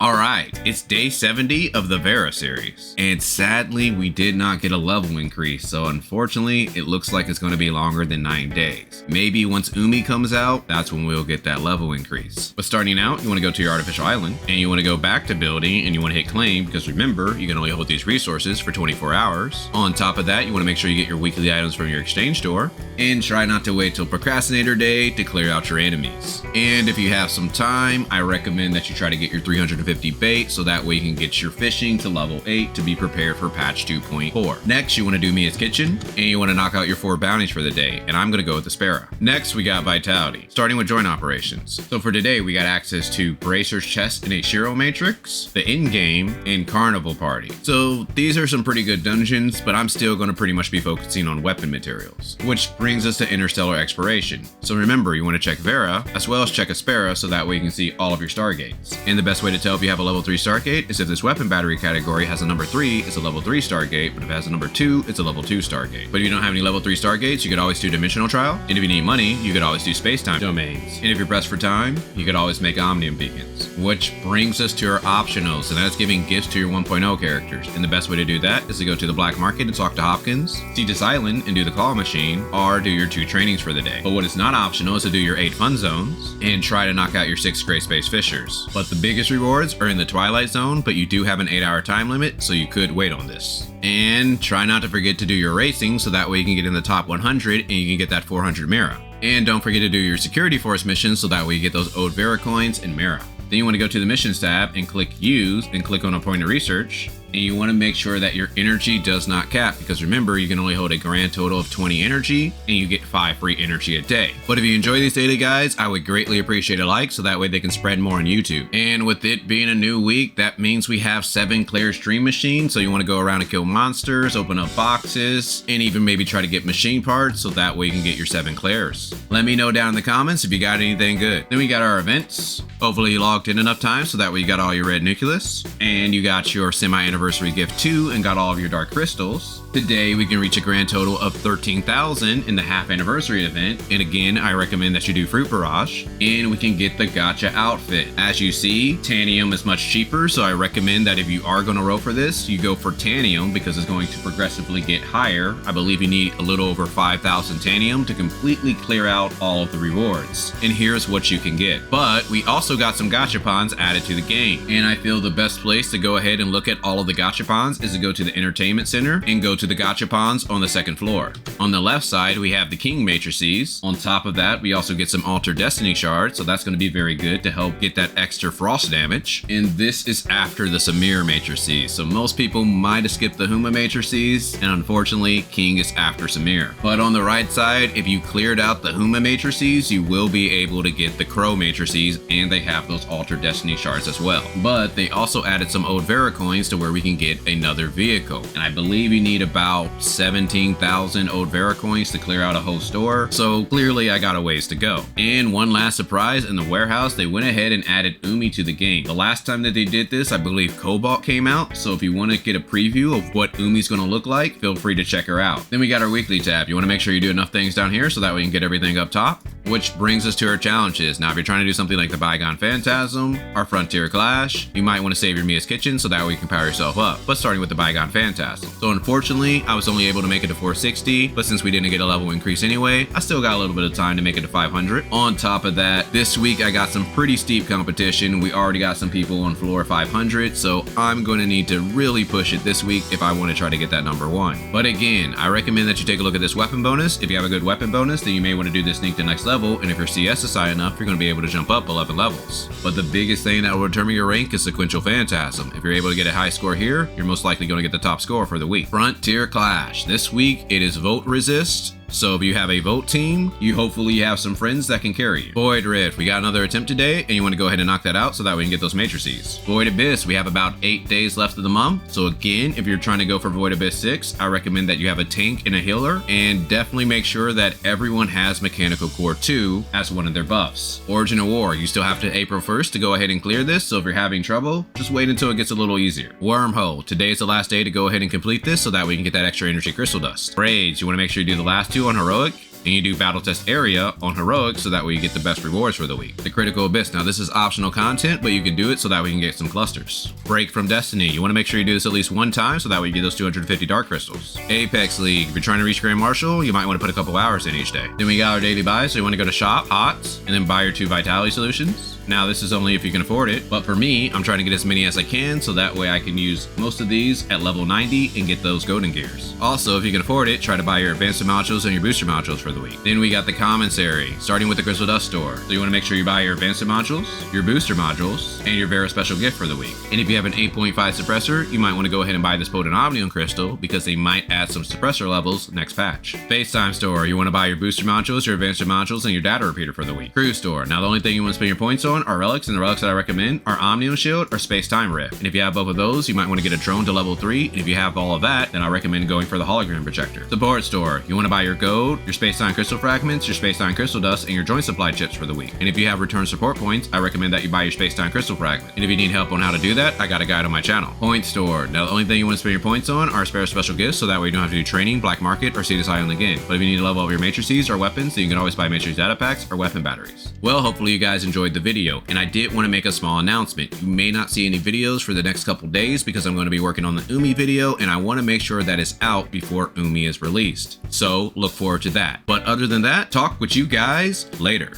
Alright, it's day 70 of the Vera series, and sadly we did not get a level increase, so unfortunately it looks like it's going to be longer than 9 days. Maybe once Umi comes out, that's when we'll get that level increase. But starting out, you want to go to your artificial island, and you want to go back to building, and you want to hit claim, because remember, you can only hold these resources for 24 hours. On top of that, you want to make sure you get your weekly items from your exchange store, and try not to wait till Procrastinator Day to clear out your enemies. And if you have some time, I recommend that you try to get your 350 bait, so that way you can get your fishing to level 8 to be prepared for patch 2.4. Next, you want to do Mia's Kitchen, and you want to knock out your 4 bounties for the day, and I'm going to go with the Sparrow. Next, we got Vitality, starting with joint operations. So for today, we got access to Bracer's Chest in a Shiro Matrix, the in-game, and Carnival Party. So these are some pretty good dungeons, but I'm still going to pretty much be focusing on weapon materials, which brings us to Interstellar Exploration. So remember, you want to check Vera, as well as check a Sparrow, so that way you can see all of your Stargates. And the best way to tell if you have a level 3 Stargate is if this weapon battery category has a number 3, it's a level 3 Stargate, but if it has a number 2, it's a level 2 Stargate. But if you don't have any level 3 Stargates, you could always do Dimensional Trial, and if you need money, you could always do Space-Time Domains. And if you're pressed for time, you could always make Omnium Beacons. Which brings us to our optionals, and that's giving gifts to your 1.0 characters. And the best way to do that is to go to the black market and talk to Hopkins, see this island and do the claw machine, or do your 2 trainings for the day. But what is not optional is to do your 8 fun zones, and try to knock out your 6 Greyspace fishers. But the biggest rewards are in the Twilight Zone, but you do have an 8-hour time limit, so you could wait on this. And try not to forget to do your racing, so that way you can get in the top 100 and you can get that 400 Mira. And don't forget to do your Security Force missions, so that way you get those Ode Vera coins and Mira. Then you want to go to the Missions tab and click Use and click on a point of research. And you want to make sure that your energy does not cap, because remember, you can only hold a grand total of 20 energy and you get 5 free energy a day. But if you enjoy these daily guides, I would greatly appreciate a like, so that way they can spread more on YouTube. And with it being a new week, that means we have 7 Clare stream machines, so you want to go around and kill monsters, open up boxes, and even maybe try to get machine parts, so that way you can get your 7 Clares. Let me know down in the comments if you got anything good. Then we got our events. Hopefully you logged in enough time, so that way you got all your red nucleus, and you got your semi-anniversary gift 2 and got all of your dark crystals. Today we can reach a grand total of 13,000 in the half anniversary event, and again I recommend that you do fruit barrage, and we can get the gacha outfit. As you see, Tanium is much cheaper, so I recommend that if you are going to roll for this, you go for Tanium, because it's going to progressively get higher. I believe you need a little over 5,000 Tanium to completely clear out all of the rewards, and here's what you can get. But we also got some Gachapons added to the game, and I feel the best place to go ahead and look at all of the Gachapons is to go to the Entertainment Center and go to the Gachapons on the 2nd floor. On the left side, we have the King Matrices. On top of that, we also get some Alter Destiny Shards, so that's going to be very good to help get that extra frost damage. And this is after the Samir Matrices, so most people might have skipped the Huma Matrices, and unfortunately, King is after Samir. But on the right side, if you cleared out the Huma Matrices, you will be able to get the Crow Matrices, and they have those Alter Destiny Shards as well. But they also added some Ode Vera coins to where we can get another vehicle, and I believe you need about 17,000 Ode Vera coins to clear out a whole store, so clearly I got a ways to go. And one last surprise, in the warehouse they went ahead and added Umi to the game. The last time that they did this, I believe Cobalt came out, so if you want to get a preview of what Umi's going to look like, feel free to check her out. Then we got our weekly tab. You want to make sure you do enough things down here so that way you can get everything up top, which brings us to our challenges. Now if you're trying to do something like the Bygone Phantasm or Frontier Clash, you might want to save your Mia's Kitchen so that way you can power yourself up. But starting with the Bygone Phantasm. So unfortunately, I was only able to make it to 460, but since we didn't get a level increase anyway, I still got a little bit of time to make it to 500. On top of that, this week I got some pretty steep competition. We already got some people on floor 500, so I'm going to need to really push it this week if I want to try to get that number 1. But again, I recommend that you take a look at this weapon bonus. If you have a good weapon bonus, then you may want to do this sneak to next level, and if your CS is high enough, you're going to be able to jump up 11 levels. But the biggest thing that will determine your rank is Sequential Phantasm. If you're able to get a high score here, you're most likely going to get the top score for the week. Frontier Clash. This week it is Vote Resist. So if you have a vote team, you hopefully have some friends that can carry you. Void Rift, we got another attempt today, and you want to go ahead and knock that out so that we can get those matrices. Void Abyss, we have about 8 days left of the month. So again, if you're trying to go for Void Abyss 6, I recommend that you have a tank and a healer, and definitely make sure that everyone has Mechanical Core 2 as one of their buffs. Origin of War, you still have to April 1st to go ahead and clear this, so if you're having trouble, just wait until it gets a little easier. Wormhole, today is the last day to go ahead and complete this so that we can get that extra energy crystal dust. Raids, you want to make sure you do the last 2 on Heroic, And you do battle test area on heroic so that way you get the best rewards for the week. The critical abyss. Now this is optional content, but you can do it so that we can get some clusters. Break from destiny. You want to make sure you do this at least one time so that way you get those 250 dark crystals. Apex League. If you're trying to reach Grand Marshal, you might want to put a couple hours in each day. Then we got our daily buys. So you want to go to shop, HOTS, and then buy your 2 vitality solutions. Now this is only if you can afford it, but for me, I'm trying to get as many as I can so that way I can use most of these at level 90 and get those golden gears. Also, if you can afford it, try to buy your advanced modules and your booster modules for the week. Then we got the Commissary, starting with the Crystal Dust store. So you want to make sure you buy your advanced modules, your booster modules, and your Vera special gift for the week. And if you have an 8.5 suppressor, you might want to go ahead and buy this Potent Omnium Crystal because they might add some suppressor levels next patch. FaceTime store, you want to buy your booster modules, your advanced modules, and your data repeater for the week. Crew store, now the only thing you want to spend your points on are relics, and the relics that I recommend are Omnium Shield or Space Time Rift. And if you have both of those, you might want to get a drone to level 3, and if you have all of that, then I recommend going for the hologram projector. Support store, you want to buy your gold, your Space Time Crystal Fragments, your Space Time Crystal Dust, and your joint supply chips for the week. And if you have return support points, I recommend that you buy your Space Time Crystal Fragment. And if you need help on how to do that, I got a guide on my channel. Point store, now the only thing you want to spend your points on are spare special gifts so that way you don't have to do training, black market, or see this island again. But if you need to level up your matrices or weapons, then you can always buy matrix data packs or weapon batteries. Well, hopefully you guys enjoyed the video, and I did want to make a small announcement. You may not see any videos for the next couple days because I'm going to be working on the Umi video, and I want to make sure that it's out before Umi is released. So look forward to that. But other than that, talk with you guys later.